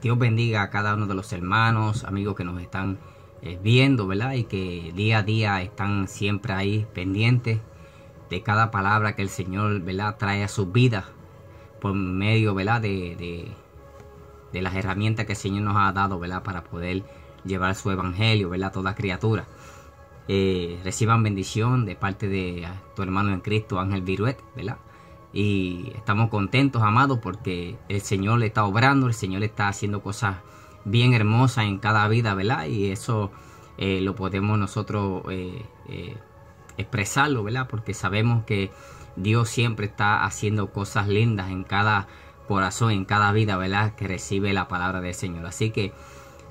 Dios bendiga a cada uno de los hermanos, amigos que nos están viendo, ¿verdad? Y que día a día están siempre ahí pendientes de cada palabra que el Señor, ¿verdad?, trae a sus vidas por medio, ¿verdad?, de las herramientas que el Señor nos ha dado, ¿verdad?, para poder llevar su evangelio, ¿verdad?, a toda criatura. Reciban bendición de parte de tu hermano en Cristo, Ángel Viruet, ¿verdad? Y estamos contentos, amados, porque el Señor le está obrando, el Señor está haciendo cosas bien hermosas en cada vida, ¿verdad? Y eso lo podemos nosotros expresarlo, ¿verdad? Porque sabemos que Dios siempre está haciendo cosas lindas en cada corazón, en cada vida, ¿verdad?, que recibe la palabra del Señor. Así que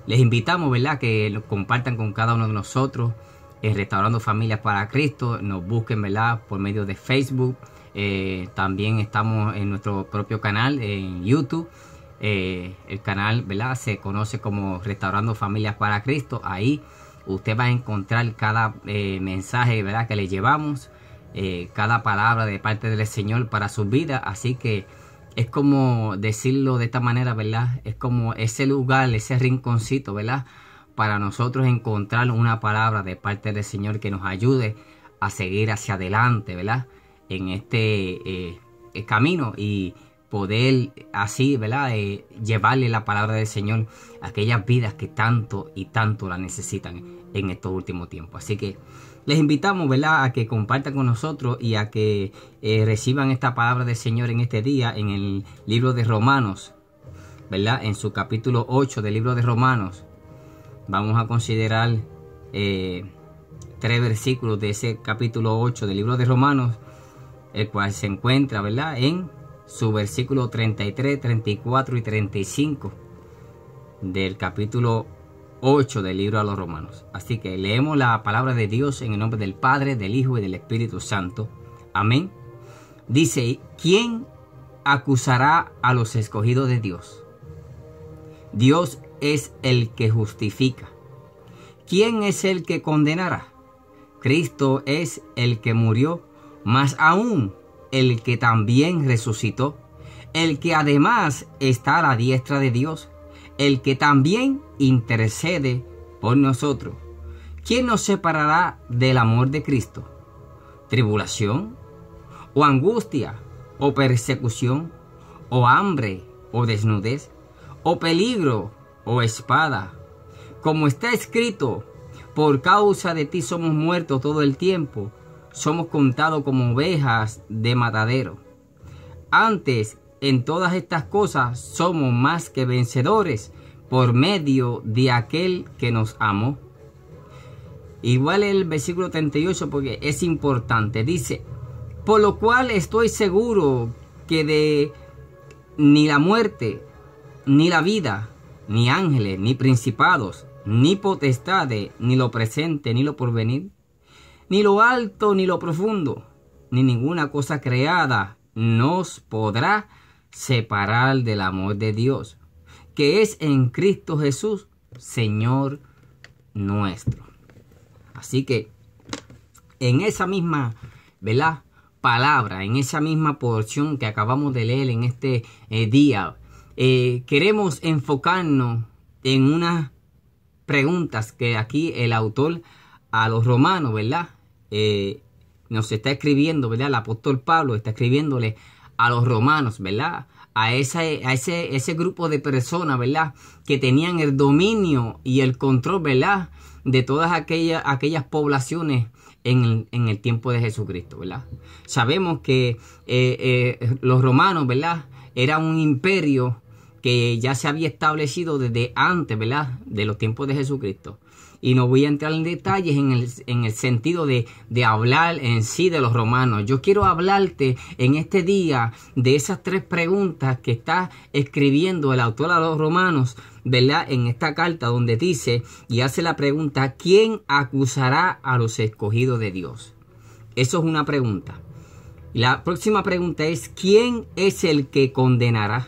les invitamos, ¿verdad?, que lo compartan con cada uno de nosotros, Restaurando Familias para Cristo. Nos busquen, ¿verdad?, por medio de Facebook. También estamos en nuestro propio canal en YouTube. El canal, ¿verdad?, se conoce como Restaurando Familias para Cristo. Ahí usted va a encontrar cada mensaje, ¿verdad?, que le llevamos, cada palabra de parte del Señor para su vida. Así que es como decirlo de esta manera, ¿verdad?, es como ese lugar, ese rinconcito, ¿verdad?, para nosotros encontrar una palabra de parte del Señor que nos ayude a seguir hacia adelante, ¿verdad?, en este camino, y poder así, ¿verdad?, llevarle la palabra del Señor a aquellas vidas que tanto y tanto la necesitan en estos últimos tiempos. Así que les invitamos, ¿verdad?, a que compartan con nosotros y a que reciban esta palabra del Señor en este día, en el libro de Romanos, ¿verdad?, en su capítulo 8 del libro de Romanos. Vamos a considerar 3 versículos de ese capítulo 8 del libro de Romanos, el cual se encuentra, ¿verdad?, en su versículo 33, 34 y 35 del capítulo 8 del libro a los Romanos. Así que leemos la palabra de Dios en el nombre del Padre, del Hijo y del Espíritu Santo. Amén. Dice: ¿quién acusará a los escogidos de Dios? Dios es el que justifica. ¿Quién es el que condenará? Cristo es el que murió, más aún el que también resucitó, el que además está a la diestra de Dios, el que también intercede por nosotros. ¿Quién nos separará del amor de Cristo? ¿Tribulación? ¿O angustia? ¿O persecución? ¿O hambre? ¿O desnudez? ¿O peligro? ¿O espada? Como está escrito: por causa de ti somos muertos todo el tiempo, somos contados como ovejas de matadero. Antes, en todas estas cosas somos más que vencedores por medio de aquel que nos amó. Igual el versículo 38, porque es importante. Dice: por lo cual estoy seguro que de ni la muerte, ni la vida, ni ángeles, ni principados, ni potestades, ni lo presente, ni lo porvenir, ni lo alto, ni lo profundo, ni ninguna cosa creada nos podrá separar del amor de Dios, que es en Cristo Jesús, Señor nuestro. Así que en esa misma, ¿verdad?, palabra, en esa misma porción que acabamos de leer en este día, queremos enfocarnos en unas preguntas que aquí el autor a los romanos, ¿verdad?, nos está escribiendo, ¿verdad? El apóstol Pablo está escribiéndole a los romanos, ¿verdad?, a ese grupo de personas, ¿verdad?, que tenían el dominio y el control, ¿verdad?, de todas aquellas poblaciones en el tiempo de Jesucristo, ¿verdad? Sabemos que los romanos, ¿verdad?, era un imperio que ya se había establecido desde antes, ¿verdad?, de los tiempos de Jesucristo. Y no voy a entrar en detalles en el sentido de hablar en sí de los romanos. Yo quiero hablarte en este día de esas 3 preguntas que está escribiendo el autor a los romanos, ¿verdad?, en esta carta, donde dice y hace la pregunta: ¿quién acusará a los escogidos de Dios? Eso es una pregunta. La próxima pregunta es: ¿quién es el que condenará?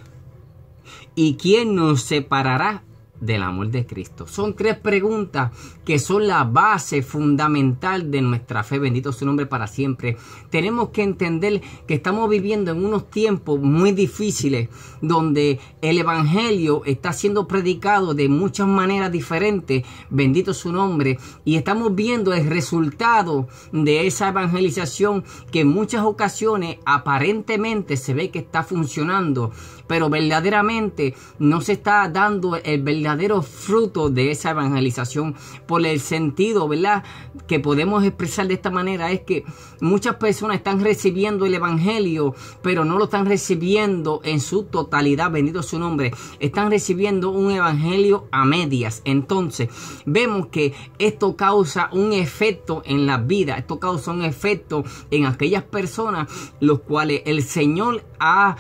¿Y quién nos separará del amor de Cristo? Son 3 preguntas que son la base fundamental de nuestra fe. Bendito su nombre para siempre. Tenemos que entender que estamos viviendo en unos tiempos muy difíciles donde el evangelio está siendo predicado de muchas maneras diferentes. Bendito su nombre. Y estamos viendo el resultado de esa evangelización que en muchas ocasiones aparentemente se ve que está funcionando, pero verdaderamente no se está dando el verdadero fruto de esa evangelización. Por el sentido, ¿verdad?, que podemos expresar de esta manera es que muchas personas están recibiendo el evangelio, pero no lo están recibiendo en su totalidad. Bendito su nombre. Están recibiendo un evangelio a medias. Entonces vemos que esto causa un efecto en la vida. Esto causa un efecto en aquellas personas los cuales el Señor ha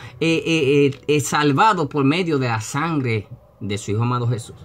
salvado por medio de la sangre de su Hijo amado Jesús.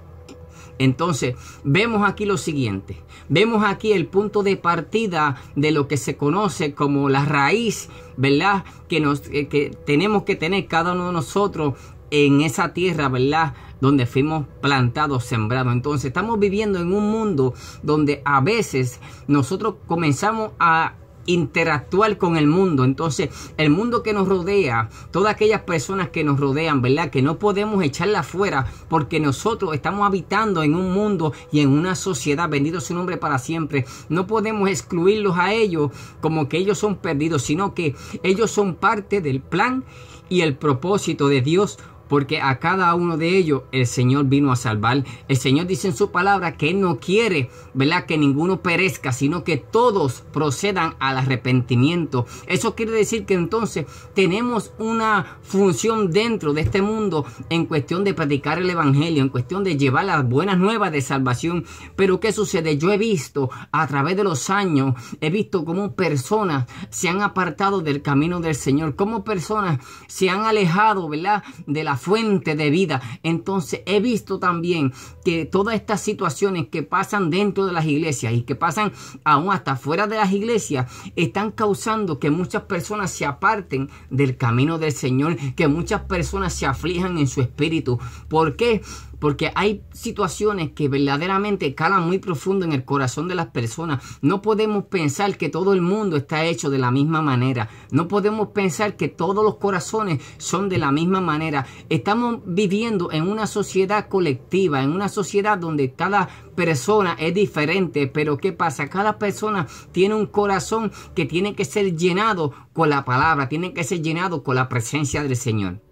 Entonces vemos aquí lo siguiente. Vemos aquí el punto de partida de lo que se conoce como la raíz, ¿verdad?, que tenemos que tener cada uno de nosotros en esa tierra, ¿verdad?, donde fuimos plantados, sembrados. Entonces estamos viviendo en un mundo donde a veces nosotros comenzamos a interactuar con el mundo. Entonces el mundo que nos rodea, todas aquellas personas que nos rodean, ¿verdad?, que no podemos echarla afuera porque nosotros estamos habitando en un mundo y en una sociedad. Bendito su nombre para siempre. No podemos excluirlos a ellos como que ellos son perdidos, sino que ellos son parte del plan y el propósito de Dios, porque a cada uno de ellos el Señor vino a salvar. El Señor dice en su palabra que Él no quiere, ¿verdad?, que ninguno perezca, sino que todos procedan al arrepentimiento. Eso quiere decir que entonces tenemos una función dentro de este mundo en cuestión de predicar el evangelio, en cuestión de llevar las buenas nuevas de salvación. Pero ¿qué sucede? Yo he visto a través de los años, he visto cómo personas se han apartado del camino del Señor, cómo personas se han alejado, ¿verdad?, de la fuente de vida. Entonces he visto también que todas estas situaciones que pasan dentro de las iglesias y que pasan aún hasta fuera de las iglesias están causando que muchas personas se aparten del camino del Señor, que muchas personas se aflijan en su espíritu. ¿Por qué? Porque hay situaciones que verdaderamente calan muy profundo en el corazón de las personas. No podemos pensar que todo el mundo está hecho de la misma manera. No podemos pensar que todos los corazones son de la misma manera. Estamos viviendo en una sociedad colectiva, en una sociedad donde cada persona es diferente. Pero ¿qué pasa? Cada persona tiene un corazón que tiene que ser llenado con la palabra, tiene que ser llenado con la presencia del Señor.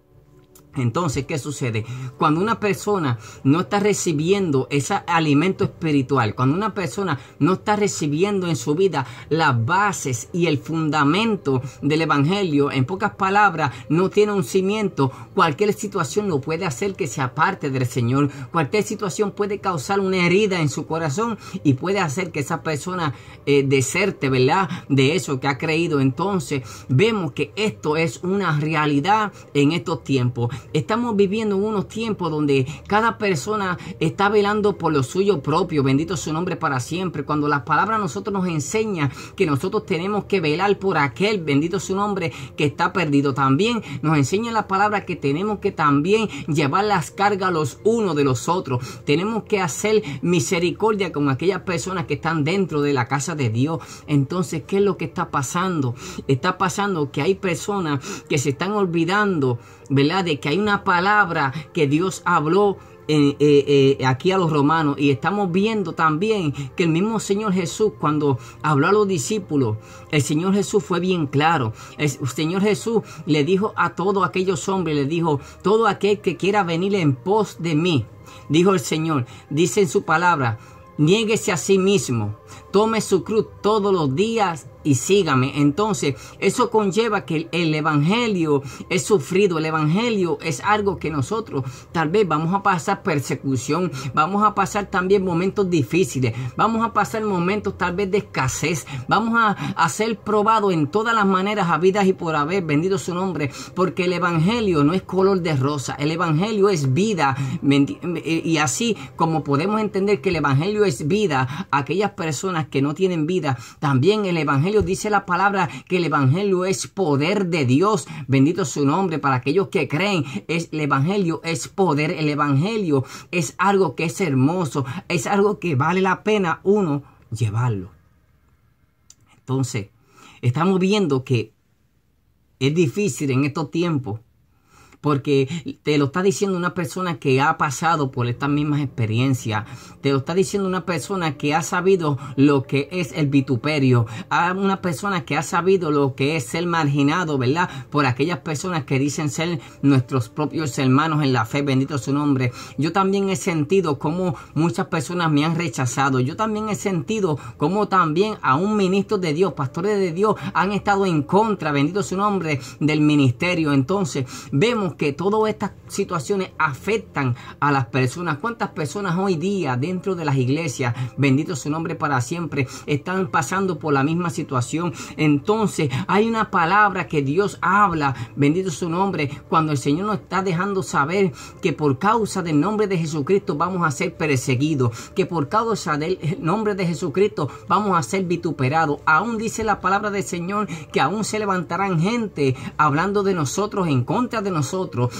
Entonces, ¿qué sucede? Cuando una persona no está recibiendo ese alimento espiritual, cuando una persona no está recibiendo en su vida las bases y el fundamento del evangelio, en pocas palabras, no tiene un cimiento, cualquier situación lo puede hacer que se aparte del Señor. Cualquier situación puede causar una herida en su corazón y puede hacer que esa persona deserte, ¿verdad?, de eso que ha creído. Entonces, vemos que esto es una realidad en estos tiempos. Estamos viviendo en unos tiempos donde cada persona está velando por lo suyo propio. Bendito su nombre para siempre. Cuando la palabra a nosotros nos enseña que nosotros tenemos que velar por aquel, bendito su nombre, que está perdido. También nos enseña la palabra que tenemos que también llevar las cargas los unos de los otros. Tenemos que hacer misericordia con aquellas personas que están dentro de la casa de Dios. Entonces, ¿qué es lo que está pasando? Está pasando que hay personas que se están olvidando, ¿verdad?, de que hay una palabra que Dios habló aquí a los romanos. Y estamos viendo también que el mismo Señor Jesús, cuando habló a los discípulos, el Señor Jesús fue bien claro. El Señor Jesús le dijo a todos aquellos hombres, le dijo: todo aquel que quiera venir en pos de mí, dijo el Señor, dice en su palabra, niéguese a sí mismo, tome su cruz todos los días y sígame. Entonces eso conlleva que el evangelio es sufrido. El evangelio es algo que nosotros tal vez vamos a pasar persecución, vamos a pasar también momentos difíciles, vamos a pasar momentos tal vez de escasez, vamos a ser probados en todas las maneras habidas y por haber, bendito su nombre, porque el evangelio no es color de rosa, el evangelio es vida. Y así como podemos entender que el evangelio es vida, aquellas personas que no tienen vida. También el evangelio, dice la palabra, que el evangelio es poder de Dios. Bendito su nombre para aquellos que creen. El evangelio es poder. El evangelio es algo que es hermoso. Es algo que vale la pena uno llevarlo. Entonces, estamos viendo que es difícil en estos tiempos, porque te lo está diciendo una persona que ha pasado por estas mismas experiencias. Te lo está diciendo una persona que ha sabido lo que es el vituperio. Una persona que ha sabido lo que es ser marginado, ¿verdad? Por aquellas personas que dicen ser nuestros propios hermanos en la fe. Bendito su nombre. Yo también he sentido como muchas personas me han rechazado. Yo también he sentido como también aún ministros de Dios, pastores de Dios, han estado en contra, bendito su nombre, del ministerio. Entonces, vemos que todas estas situaciones afectan a las personas. ¿Cuántas personas hoy día dentro de las iglesias, bendito su nombre para siempre, están pasando por la misma situación? Entonces hay una palabra que Dios habla, bendito su nombre, cuando el Señor nos está dejando saber que por causa del nombre de Jesucristo vamos a ser perseguidos, que por causa del nombre de Jesucristo vamos a ser vituperados. Aún dice la palabra del Señor que aún se levantarán gente hablando de nosotros, en contra de nosotros,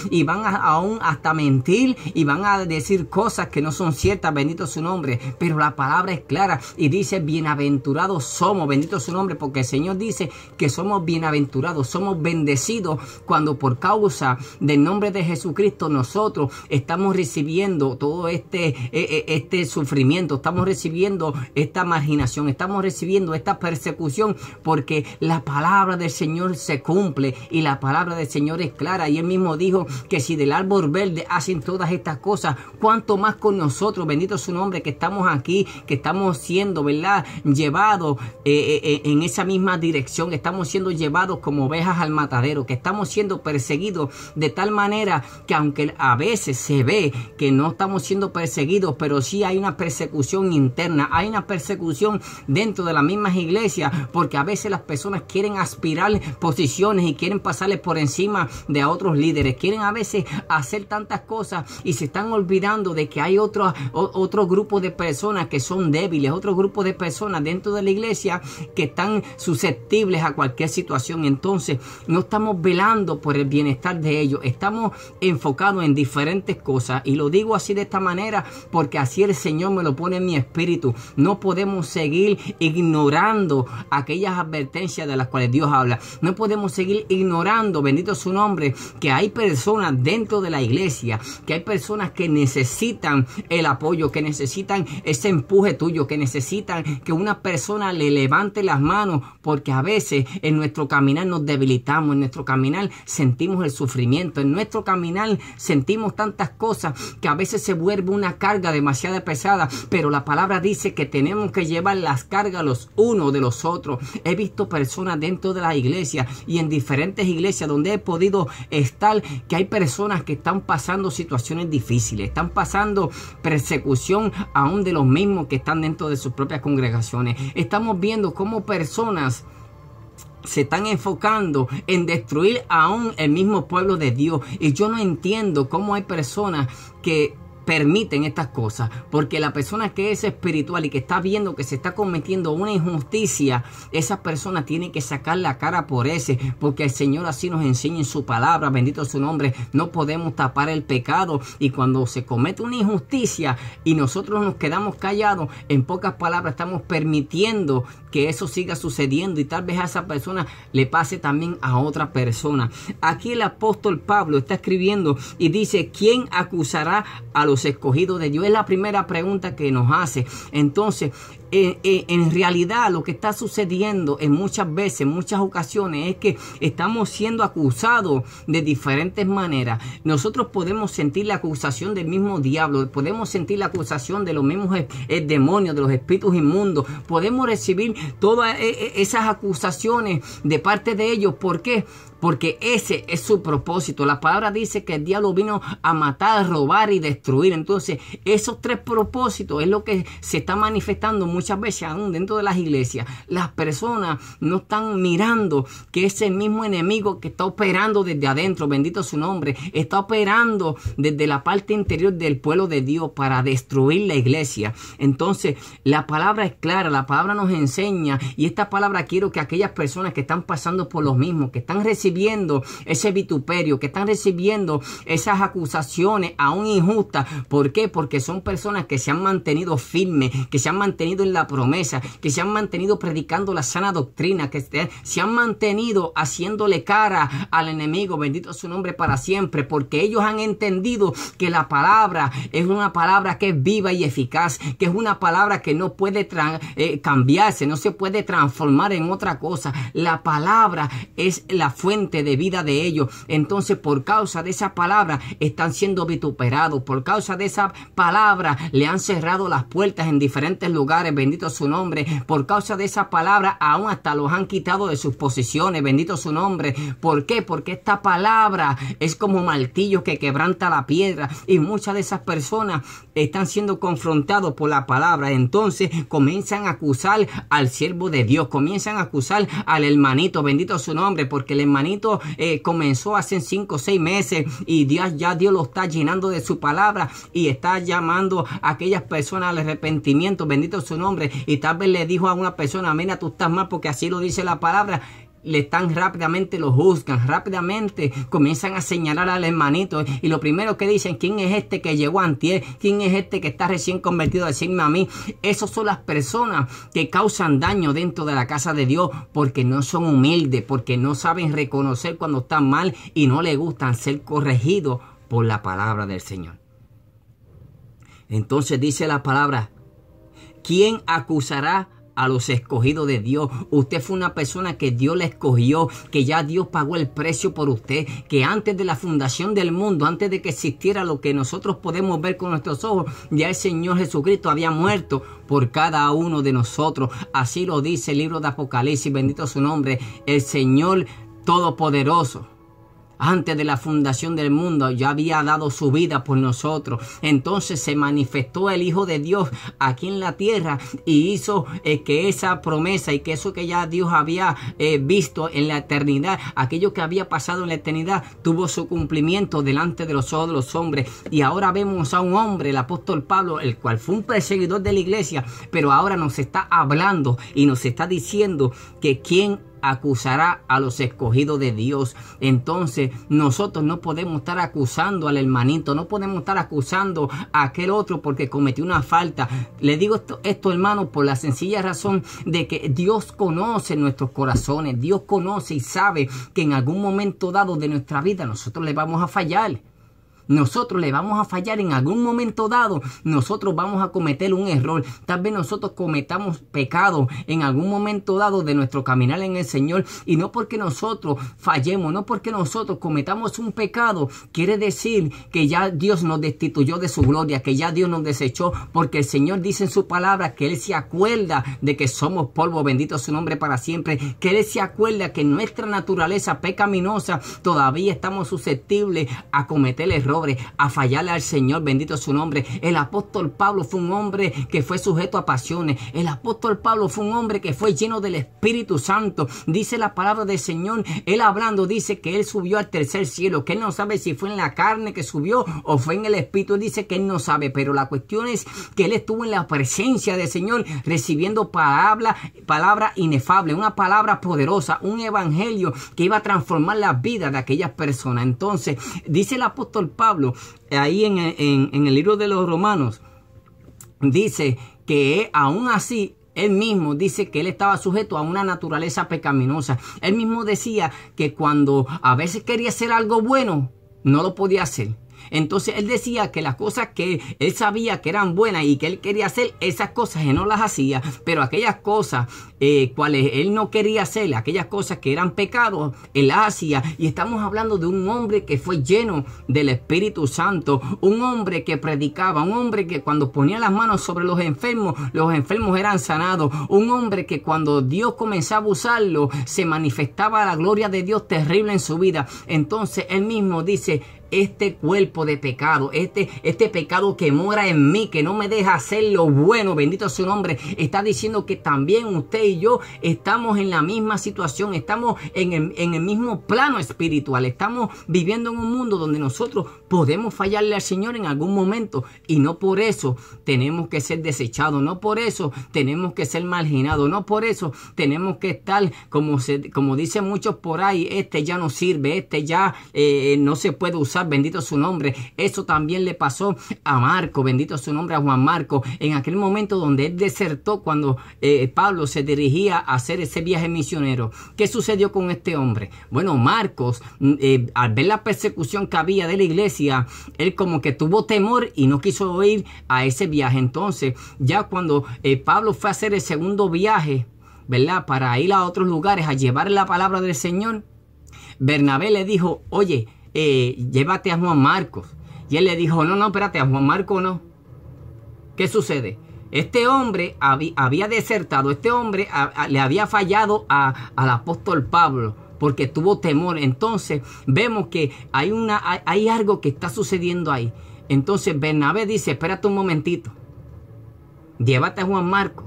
y van aún hasta mentir y van a decir cosas que no son ciertas, bendito su nombre. Pero la palabra es clara y dice: bienaventurados somos, bendito su nombre, porque el Señor dice que somos bienaventurados, somos bendecidos cuando por causa del nombre de Jesucristo nosotros estamos recibiendo todo este sufrimiento, estamos recibiendo esta marginación, estamos recibiendo esta persecución, porque la palabra del Señor se cumple y la palabra del Señor es clara. Y él mismo dijo que si del árbol verde hacen todas estas cosas, cuánto más con nosotros, bendito su nombre, que estamos aquí, que estamos siendo, ¿verdad?, llevados en esa misma dirección, estamos siendo llevados como ovejas al matadero, que estamos siendo perseguidos de tal manera que aunque a veces se ve que no estamos siendo perseguidos, pero sí hay una persecución interna, hay una persecución dentro de las mismas iglesias, porque a veces las personas quieren aspirar posiciones y quieren pasarles por encima de a otros líderes, quieren a veces hacer tantas cosas y se están olvidando de que hay otro grupo de personas que son débiles, otro grupo de personas dentro de la iglesia que están susceptibles a cualquier situación. Entonces no estamos velando por el bienestar de ellos, estamos enfocados en diferentes cosas, y lo digo así de esta manera porque así el Señor me lo pone en mi espíritu. No podemos seguir ignorando aquellas advertencias de las cuales Dios habla, no podemos seguir ignorando, bendito su nombre, que hay personas dentro de la iglesia, que hay personas que necesitan el apoyo, que necesitan ese empuje tuyo, que necesitan que una persona le levante las manos, porque a veces en nuestro caminar nos debilitamos, en nuestro caminar sentimos el sufrimiento, en nuestro caminar sentimos tantas cosas que a veces se vuelve una carga demasiado pesada, pero la palabra dice que tenemos que llevar las cargas los unos de los otros. He visto personas dentro de la iglesia y en diferentes iglesias donde he podido estar, que hay personas que están pasando situaciones difíciles, están pasando persecución aún de los mismos que están dentro de sus propias congregaciones. Estamos viendo cómo personas se están enfocando en destruir aún el mismo pueblo de Dios, y yo no entiendo cómo hay personas que permiten estas cosas, porque la persona que es espiritual y que está viendo que se está cometiendo una injusticia, esa persona tiene que sacar la cara por ese, porque el Señor así nos enseña en su palabra, bendito su nombre. No podemos tapar el pecado, y cuando se comete una injusticia y nosotros nos quedamos callados, en pocas palabras estamos permitiendo que eso siga sucediendo, y tal vez a esa persona le pase también a otra persona. Aquí el apóstol Pablo está escribiendo y dice: ¿quién acusará a los escogidos de Dios? Es la primera pregunta que nos hace. Entonces, en realidad lo que está sucediendo en muchas veces, en muchas ocasiones, es que estamos siendo acusados de diferentes maneras. Nosotros podemos sentir la acusación del mismo diablo, podemos sentir la acusación de los mismos demonios, de los espíritus inmundos, podemos recibir todas esas acusaciones de parte de ellos. ¿Por qué? Porque ese es su propósito. La palabra dice que el diablo vino a matar, robar y destruir. Entonces, esos tres propósitos es lo que se está manifestando muchas veces aún dentro de las iglesias, las personas no están mirando que ese mismo enemigo que está operando desde adentro, bendito su nombre, está operando desde la parte interior del pueblo de Dios para destruir la iglesia. Entonces, la palabra es clara, la palabra nos enseña, y esta palabra quiero que aquellas personas que están pasando por lo mismo, que están recibiendo ese vituperio, que están recibiendo esas acusaciones aún injustas. ¿Por qué? Porque son personas que se han mantenido firmes, que se han mantenido en la promesa, que se han mantenido predicando la sana doctrina, que se han mantenido haciéndole cara al enemigo, bendito su nombre para siempre, porque ellos han entendido que la palabra es una palabra que es viva y eficaz, que es una palabra que no puede cambiarse, no se puede transformar en otra cosa. La palabra es la fuente de vida de ellos. Entonces, por causa de esa palabra están siendo vituperados, por causa de esa palabra le han cerrado las puertas en diferentes lugares, bendito su nombre. Por causa de esa palabra aún hasta los han quitado de sus posiciones, bendito su nombre. ¿Por qué? Porque esta palabra es como martillo que quebranta la piedra, y muchas de esas personas están siendo confrontados por la palabra. Entonces comienzan a acusar al siervo de Dios, comienzan a acusar al hermanito, bendito su nombre, porque el hermanito comenzó hace 5 o 6 meses y Dios lo está llenando de su palabra y está llamando a aquellas personas al arrepentimiento, bendito su nombre. Y tal vez le dijo a una persona: mira, tú estás mal porque así lo dice la palabra. Le están rápidamente, lo juzgan, rápidamente comienzan a señalar al hermanito, y lo primero que dicen: ¿quién es este que llegó antier? ¿Quién es este que está recién convertido? A decirme a mí. Esas son las personas que causan daño dentro de la casa de Dios, porque no son humildes, porque no saben reconocer cuando están mal y no les gustan ser corregidos por la palabra del Señor. Entonces dice la palabra: ¿quién acusará a los escogidos de Dios? Usted fue una persona que Dios le escogió, que ya Dios pagó el precio por usted, que antes de la fundación del mundo, antes de que existiera lo que nosotros podemos ver con nuestros ojos, ya el Señor Jesucristo había muerto por cada uno de nosotros. Así lo dice el libro de Apocalipsis, bendito su nombre. El Señor Todopoderoso, antes de la fundación del mundo, ya había dado su vida por nosotros. Entonces se manifestó el Hijo de Dios aquí en la tierra y hizo que esa promesa y que eso que ya Dios había visto en la eternidad, aquello que había pasado en la eternidad, tuvo su cumplimiento delante de los ojos de los hombres. Y ahora vemos a un hombre, el apóstol Pablo, el cual fue un perseguidor de la iglesia, pero ahora nos está hablando y nos está diciendo que quién acusará a los escogidos de Dios. Entonces nosotros no podemos estar acusando al hermanito, no podemos estar acusando a aquel otro porque cometió una falta. Le digo esto hermano, por la sencilla razón de que Dios conoce nuestros corazones. Dios conoce y sabe que en algún momento dado de nuestra vida nosotros le vamos a fallar. Nosotros le vamos a fallar en algún momento dado. Nosotros vamos a cometer un error. Tal vez nosotros cometamos pecado en algún momento dado de nuestro caminar en el Señor. Y no porque nosotros fallemos, no porque nosotros cometamos un pecado, quiere decir que ya Dios nos destituyó de su gloria, que ya Dios nos desechó. Porque el Señor dice en su palabra que Él se acuerda de que somos polvo, bendito su nombre para siempre. Que Él se acuerda que nuestra naturaleza pecaminosa todavía estamos susceptibles a cometer errores, a fallarle al Señor, bendito su nombre. El apóstol Pablo fue un hombre que fue sujeto a pasiones. El apóstol Pablo fue un hombre que fue lleno del Espíritu Santo. Dice la palabra del Señor, él hablando dice que él subió al tercer cielo, que él no sabe si fue en la carne que subió o fue en el Espíritu. Él dice que él no sabe, pero la cuestión es que él estuvo en la presencia del Señor recibiendo palabra inefable, una palabra poderosa, un evangelio que iba a transformar la vida de aquellas personas. Entonces dice el apóstol Pablo ahí en el libro de los Romanos, dice que aún así él mismo dice que él estaba sujeto a una naturaleza pecaminosa. Él mismo decía que cuando a veces quería hacer algo bueno, no lo podía hacer. Entonces él decía que las cosas que él sabía que eran buenas y que él quería hacer, esas cosas él no las hacía, pero aquellas cosas cuales él no quería hacer, aquellas cosas que eran pecados, él las hacía. Y estamos hablando de un hombre que fue lleno del Espíritu Santo, un hombre que predicaba, un hombre que cuando ponía las manos sobre los enfermos eran sanados, un hombre que cuando Dios comenzaba a usarlo, se manifestaba la gloria de Dios terrible en su vida. Entonces él mismo dice: este cuerpo de pecado, este pecado que mora en mí, que no me deja hacer lo bueno, bendito su nombre, está diciendo que también usted y yo estamos en la misma situación, estamos en el mismo plano espiritual, estamos viviendo en un mundo donde nosotros podemos fallarle al Señor en algún momento, y no por eso tenemos que ser desechados, no por eso tenemos que ser marginados, no por eso tenemos que estar como dicen muchos por ahí, este ya no sirve, este ya no se puede usar, bendito su nombre. Eso también le pasó a Marco, bendito su nombre, a Juan Marco, en aquel momento donde él desertó cuando Pablo se dirigía a hacer ese viaje misionero. ¿Qué sucedió con este hombre? Bueno, Marcos, al ver la persecución que había de la iglesia, él como que tuvo temor y no quiso ir a ese viaje. Entonces, ya cuando Pablo fue a hacer el segundo viaje, ¿verdad?, para ir a otros lugares a llevar la palabra del Señor, Bernabé le dijo, oye, llévate a Juan Marcos. Y él le dijo, no, espérate, a Juan Marcos no. ¿Qué sucede? Este hombre había desertado, este hombre le había fallado al apóstol Pablo porque tuvo temor. Entonces vemos que hay algo que está sucediendo ahí. Entonces Bernabé dice, espérate un momentito, llévate a Juan Marcos.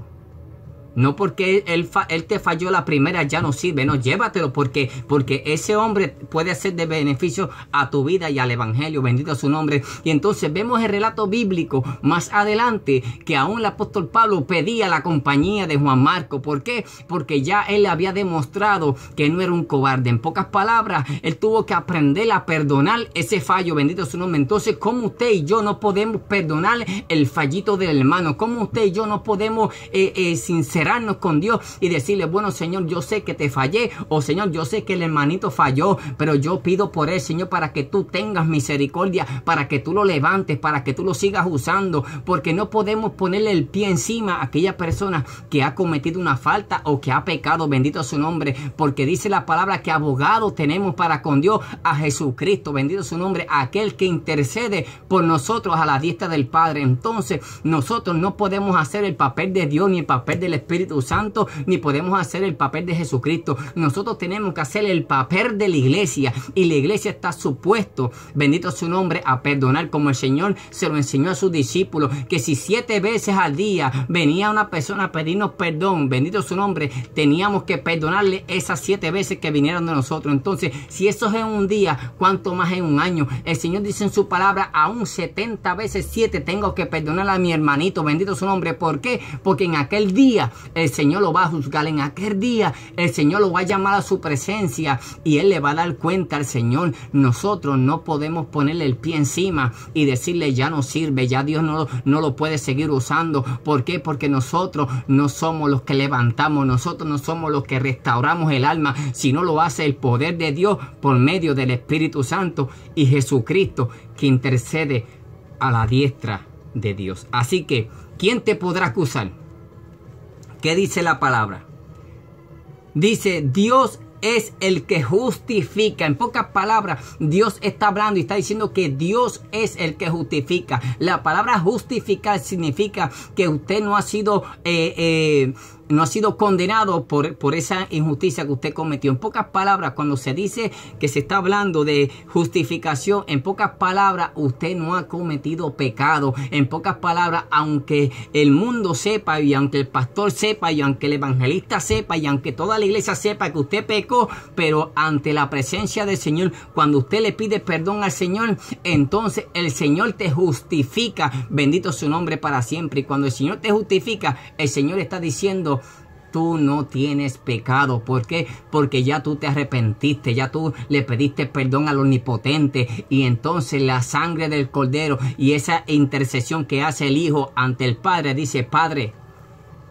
No porque él te falló la primera ya no sirve, no, llévatelo porque ese hombre puede ser de beneficio a tu vida y al evangelio, bendito su nombre. Y entonces vemos el relato bíblico más adelante que aún el apóstol Pablo pedía la compañía de Juan Marcos. ¿Por qué? Porque ya él había demostrado que no era un cobarde. En pocas palabras, él tuvo que aprender a perdonar ese fallo, bendito su nombre. Entonces, ¿cómo usted y yo no podemos perdonar el fallito del hermano? ¿Cómo usted y yo no podemos sincerarnos con Dios y decirle, bueno, Señor, yo sé que te fallé, o Señor, yo sé que el hermanito falló, pero yo pido por él, Señor, para que tú tengas misericordia, para que tú lo levantes, para que tú lo sigas usando, porque no podemos ponerle el pie encima a aquella persona que ha cometido una falta o que ha pecado, bendito su nombre, porque dice la palabra que abogado tenemos para con Dios a Jesucristo, bendito su nombre, aquel que intercede por nosotros a la diestra del Padre. Entonces nosotros no podemos hacer el papel de Dios ni el papel del Espíritu Santo, ni podemos hacer el papel de Jesucristo. Nosotros tenemos que hacer el papel de la iglesia, y la iglesia está supuesto, bendito su nombre, a perdonar, como el Señor se lo enseñó a sus discípulos, que si 7 veces al día venía una persona a pedirnos perdón, bendito su nombre, teníamos que perdonarle esas 7 veces que vinieron de nosotros. Entonces, si eso es en un día, ¿cuánto más en un año? El Señor dice en su palabra, aún 70 veces 7 tengo que perdonar a mi hermanito, bendito su nombre. ¿Por qué? Porque en aquel día el Señor lo va a juzgar, en aquel día el Señor lo va a llamar a su presencia y él le va a dar cuenta al Señor. Nosotros no podemos ponerle el pie encima y decirle ya no sirve, ya Dios no lo puede seguir usando. ¿Por qué? Porque nosotros no somos los que levantamos, nosotros no somos los que restauramos el alma, sino lo hace el poder de Dios por medio del Espíritu Santo y Jesucristo, que intercede a la diestra de Dios. Así que, ¿quién te podrá acusar? ¿Qué dice la palabra? Dice, Dios es el que justifica. En pocas palabras, Dios está hablando y está diciendo que Dios es el que justifica. La palabra justificar significa que usted no ha sido condenado por esa injusticia que usted cometió. En pocas palabras, cuando se dice que se está hablando de justificación, en pocas palabras, usted no ha cometido pecado. En pocas palabras, aunque el mundo sepa, y aunque el pastor sepa, y aunque el evangelista sepa, y aunque toda la iglesia sepa que usted pecó, pero ante la presencia del Señor, cuando usted le pide perdón al Señor, entonces el Señor te justifica. Bendito su nombre para siempre. Y cuando el Señor te justifica, el Señor está diciendo, tú no tienes pecado. ¿Por qué? Porque ya tú te arrepentiste, ya tú le pediste perdón al Omnipotente, y entonces la sangre del Cordero y esa intercesión que hace el Hijo ante el Padre, dice, Padre,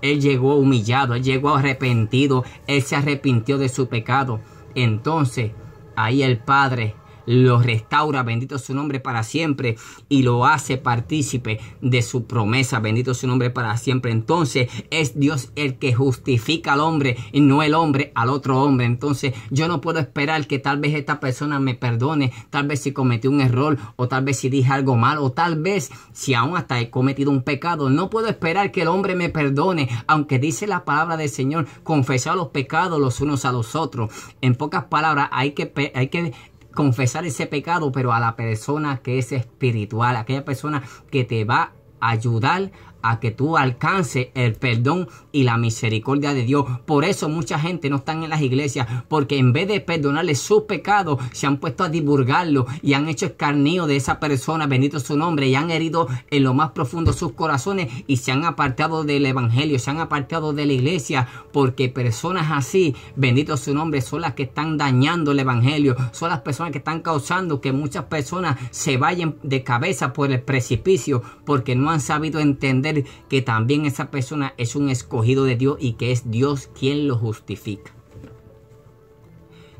él llegó humillado, él llegó arrepentido, él se arrepintió de su pecado. Entonces ahí el Padre lo restaura, bendito su nombre para siempre, y lo hace partícipe de su promesa, bendito su nombre para siempre. Entonces es Dios el que justifica al hombre y no el hombre al otro hombre. Entonces yo no puedo esperar que tal vez esta persona me perdone, tal vez si cometí un error, o tal vez si dije algo mal, o tal vez si aún hasta he cometido un pecado. No puedo esperar que el hombre me perdone, aunque dice la palabra del Señor, confesar los pecados los unos a los otros. En pocas palabras, hay que confesar ese pecado, pero a la persona que es espiritual, aquella persona que te va a ayudar a que tú alcances el perdón y la misericordia de Dios. Por eso mucha gente no está en las iglesias, porque en vez de perdonarle sus pecados, se han puesto a divulgarlo y han hecho escarnio de esa persona, bendito su nombre, y han herido en lo más profundo sus corazones y se han apartado del evangelio, se han apartado de la iglesia, porque personas así, bendito su nombre, son las que están dañando el evangelio, son las personas que están causando que muchas personas se vayan de cabeza por el precipicio, porque no han sabido entender que también esa persona es un escogido de Dios y que es Dios quien lo justifica.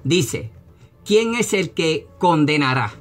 Dice, ¿quién es el que condenará?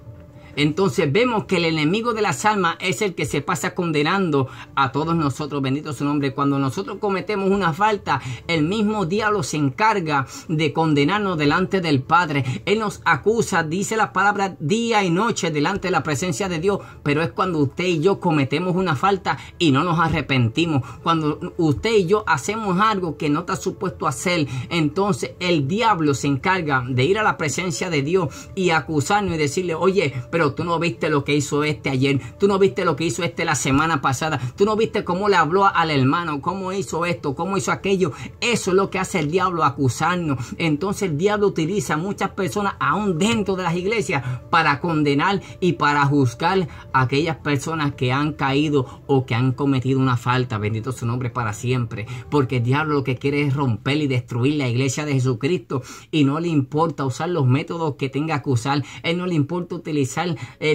Entonces vemos que el enemigo de las almas es el que se pasa condenando a todos nosotros, bendito su nombre. Cuando nosotros cometemos una falta, el mismo diablo se encarga de condenarnos delante del Padre. Él nos acusa, dice la palabra, día y noche delante de la presencia de Dios, pero es cuando usted y yo cometemos una falta y no nos arrepentimos. Cuando usted y yo hacemos algo que no está supuesto hacer, entonces el diablo se encarga de ir a la presencia de Dios y acusarnos y decirle, oye, pero tú no viste lo que hizo este ayer, tú no viste lo que hizo este la semana pasada, tú no viste cómo le habló al hermano, cómo hizo esto, cómo hizo aquello. Eso es lo que hace el diablo, acusarnos. Entonces el diablo utiliza a muchas personas aún dentro de las iglesias para condenar y para juzgar a aquellas personas que han caído o que han cometido una falta, bendito su nombre para siempre, porque el diablo lo que quiere es romper y destruir la iglesia de Jesucristo y no le importa usar los métodos que tenga que usar. Él no le importa utilizar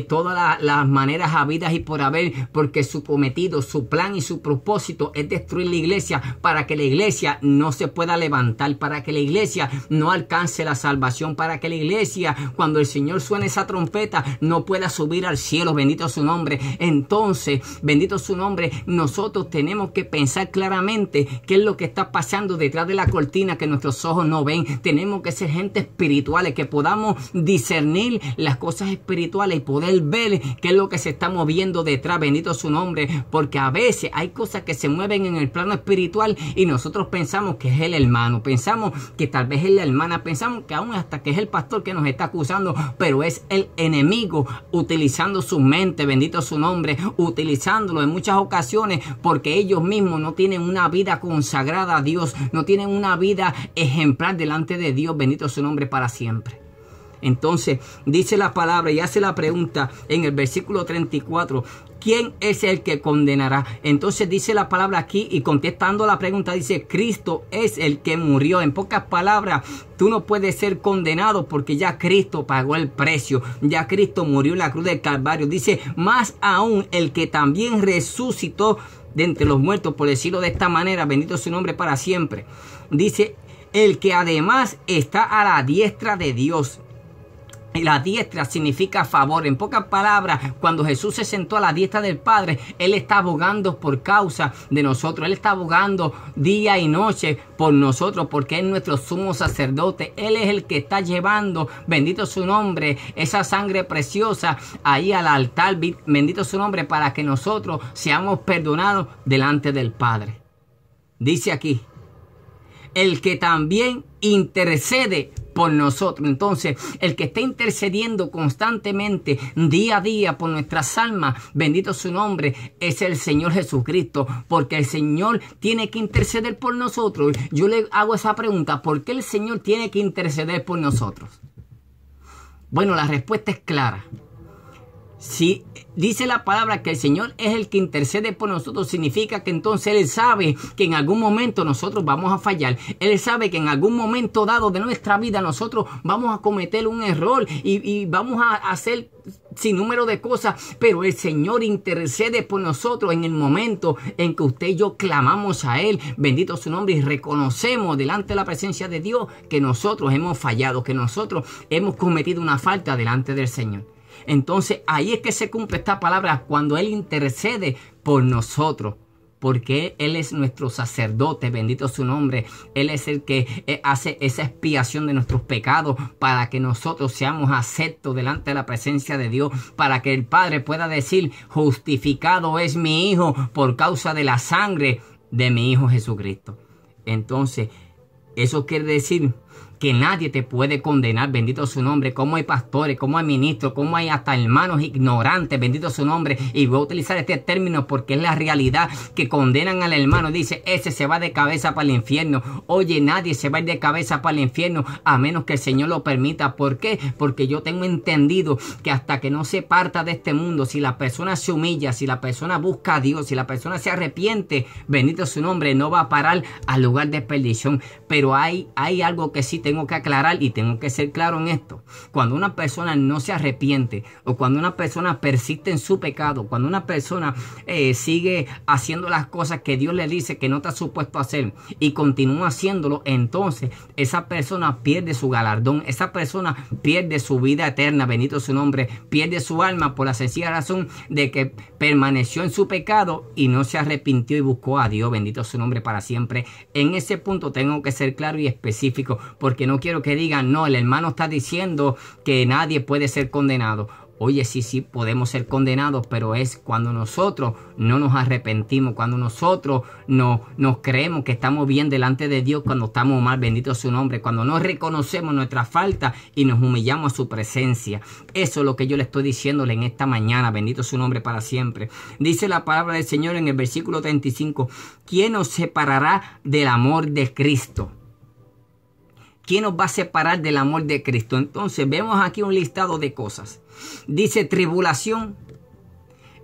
todas las maneras habidas y por haber, porque su cometido, su plan y su propósito es destruir la iglesia para que la iglesia no se pueda levantar, para que la iglesia no alcance la salvación, para que la iglesia, cuando el Señor suene esa trompeta, no pueda subir al cielo, bendito su nombre. Entonces, bendito su nombre, nosotros tenemos que pensar claramente qué es lo que está pasando detrás de la cortina que nuestros ojos no ven. Tenemos que ser gente espirituales, que podamos discernir las cosas espirituales y poder ver qué es lo que se está moviendo detrás, bendito su nombre, porque a veces hay cosas que se mueven en el plano espiritual y nosotros pensamos que es el hermano, pensamos que tal vez es la hermana, pensamos que aún hasta que es el pastor que nos está acusando, pero es el enemigo utilizando su mente, bendito su nombre, utilizándolo en muchas ocasiones porque ellos mismos no tienen una vida consagrada a Dios, no tienen una vida ejemplar delante de Dios, bendito su nombre para siempre. Entonces dice la palabra y hace la pregunta en el versículo 34, ¿quién es el que condenará? Entonces dice la palabra aquí y contestando la pregunta dice, Cristo es el que murió. En pocas palabras, tú no puedes ser condenado porque ya Cristo pagó el precio, ya Cristo murió en la cruz del Calvario. Dice, más aún el que también resucitó de entre los muertos, por decirlo de esta manera, bendito su nombre para siempre. Dice, el que además está a la diestra de Dios. La diestra significa favor. En pocas palabras, cuando Jesús se sentó a la diestra del Padre, Él está abogando por causa de nosotros. Él está abogando día y noche por nosotros, porque es nuestro sumo sacerdote. Él es el que está llevando, bendito su nombre, esa sangre preciosa ahí al altar, bendito su nombre, para que nosotros seamos perdonados delante del Padre. Dice aquí, el que también intercede por nosotros. Entonces, el que está intercediendo constantemente, día a día, por nuestras almas, bendito su nombre, es el Señor Jesucristo, porque el Señor tiene que interceder por nosotros. Yo le hago esa pregunta, ¿por qué el Señor tiene que interceder por nosotros? Bueno, la respuesta es clara. Si dice la palabra que el Señor es el que intercede por nosotros, significa que entonces Él sabe que en algún momento nosotros vamos a fallar. Él sabe que en algún momento dado de nuestra vida nosotros vamos a cometer un error y vamos a hacer sin número de cosas, pero el Señor intercede por nosotros en el momento en que usted y yo clamamos a Él, bendito su nombre, y reconocemos delante de la presencia de Dios que nosotros hemos fallado, que nosotros hemos cometido una falta delante del Señor. Entonces ahí es que se cumple esta palabra cuando Él intercede por nosotros, porque Él es nuestro sacerdote, bendito su nombre. Él es el que hace esa expiación de nuestros pecados para que nosotros seamos aceptos delante de la presencia de Dios, para que el Padre pueda decir, justificado es mi Hijo por causa de la sangre de mi Hijo Jesucristo. Entonces, eso quiere decir que nadie te puede condenar, bendito su nombre, como hay pastores, como hay ministros, como hay hasta hermanos ignorantes, bendito su nombre, y voy a utilizar este término porque es la realidad, que condenan al hermano, dice, ese se va de cabeza para el infierno. Oye, nadie se va a ir de cabeza para el infierno a menos que el Señor lo permita. ¿Por qué? Porque yo tengo entendido que hasta que no se parta de este mundo, si la persona se humilla, si la persona busca a Dios, si la persona se arrepiente, bendito su nombre, no va a parar al lugar de perdición. Pero hay algo que sí tengo que aclarar y tengo que ser claro en esto. Cuando una persona no se arrepiente o cuando una persona persiste en su pecado, cuando una persona sigue haciendo las cosas que Dios le dice que no está supuesto a hacer y continúa haciéndolo, entonces esa persona pierde su galardón, esa persona pierde su vida eterna, bendito su nombre, pierde su alma por la sencilla razón de que permaneció en su pecado y no se arrepintió y buscó a Dios, bendito su nombre para siempre. En ese punto tengo que ser claro y específico, porque no quiero que digan, no, el hermano está diciendo que nadie puede ser condenado. Oye, sí, podemos ser condenados, pero es cuando nosotros no nos arrepentimos, cuando nosotros no nos creemos que estamos bien delante de Dios, cuando estamos mal, bendito su nombre, cuando no reconocemos nuestra falta y nos humillamos a su presencia. Eso es lo que yo le estoy diciéndole en esta mañana, bendito su nombre para siempre. Dice la palabra del Señor en el versículo 35, ¿quién nos separará del amor de Cristo? ¿Quién nos va a separar del amor de Cristo? Entonces vemos aquí un listado de cosas. Dice tribulación.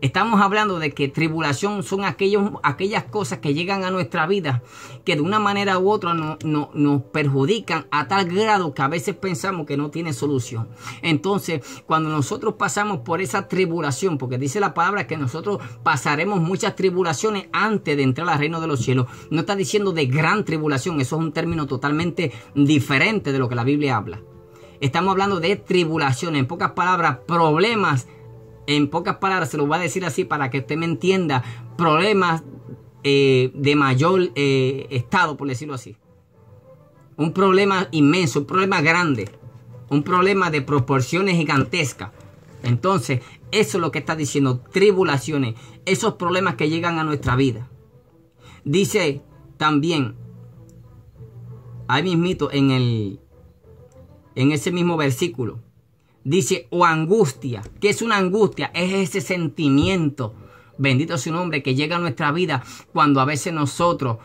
Estamos hablando de que tribulación son aquellas cosas que llegan a nuestra vida que de una manera u otra nos perjudican a tal grado que a veces pensamos que no tiene solución. Entonces, cuando nosotros pasamos por esa tribulación, porque dice la palabra que nosotros pasaremos muchas tribulaciones antes de entrar al reino de los cielos. No está diciendo de gran tribulación, eso es un término totalmente diferente de lo que la Biblia habla. Estamos hablando de tribulación, en pocas palabras, problemas. En pocas palabras, se lo voy a decir así para que usted me entienda, problemas de mayor estado, por decirlo así. Un problema inmenso, un problema grande, un problema de proporciones gigantescas. Entonces, eso es lo que está diciendo, tribulaciones, esos problemas que llegan a nuestra vida. Dice también, ahí mismito en ese mismo versículo, dice, o angustia. ¿Qué es una angustia? Es ese sentimiento, bendito su nombre, que llega a nuestra vida cuando a veces nosotros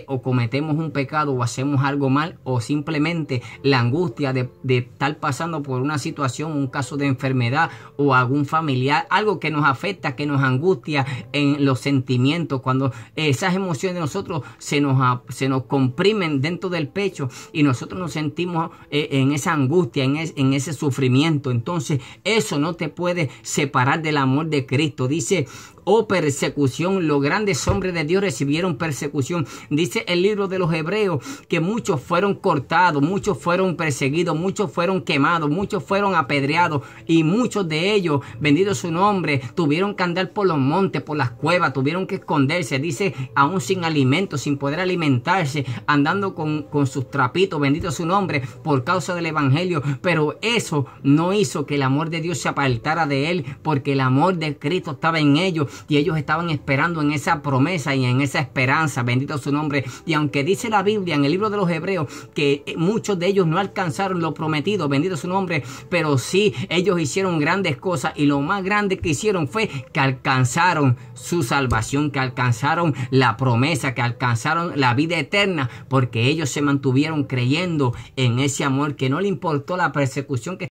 o cometemos un pecado o hacemos algo mal, o simplemente la angustia de estar pasando por una situación, un caso de enfermedad o algún familiar, algo que nos afecta, que nos angustia en los sentimientos, cuando esas emociones de nosotros se nos comprimen dentro del pecho y nosotros nos sentimos en esa angustia, en ese sufrimiento. Entonces eso no te puede separar del amor de Cristo. Dice, oh persecución, los grandes hombres de Dios recibieron persecución. Dice el libro de los Hebreos que muchos fueron cortados, muchos fueron perseguidos, muchos fueron quemados, muchos fueron apedreados y muchos de ellos, bendito su nombre, tuvieron que andar por los montes, por las cuevas, tuvieron que esconderse, dice, aún sin alimento, sin poder alimentarse, andando con sus trapitos, bendito su nombre, por causa del evangelio. Pero eso no hizo que el amor de Dios se apartara de él, porque el amor de Cristo estaba en ellos y ellos estaban esperando en esa promesa y en esa esperanza, bendito su nombre. Y aunque dice la Biblia en el libro de los Hebreos que muchos de ellos no alcanzaron lo prometido, bendito su nombre, pero sí ellos hicieron grandes cosas, y lo más grande que hicieron fue que alcanzaron su salvación, que alcanzaron la promesa, que alcanzaron la vida eterna, porque ellos se mantuvieron creyendo en ese amor, que no le importó la persecución que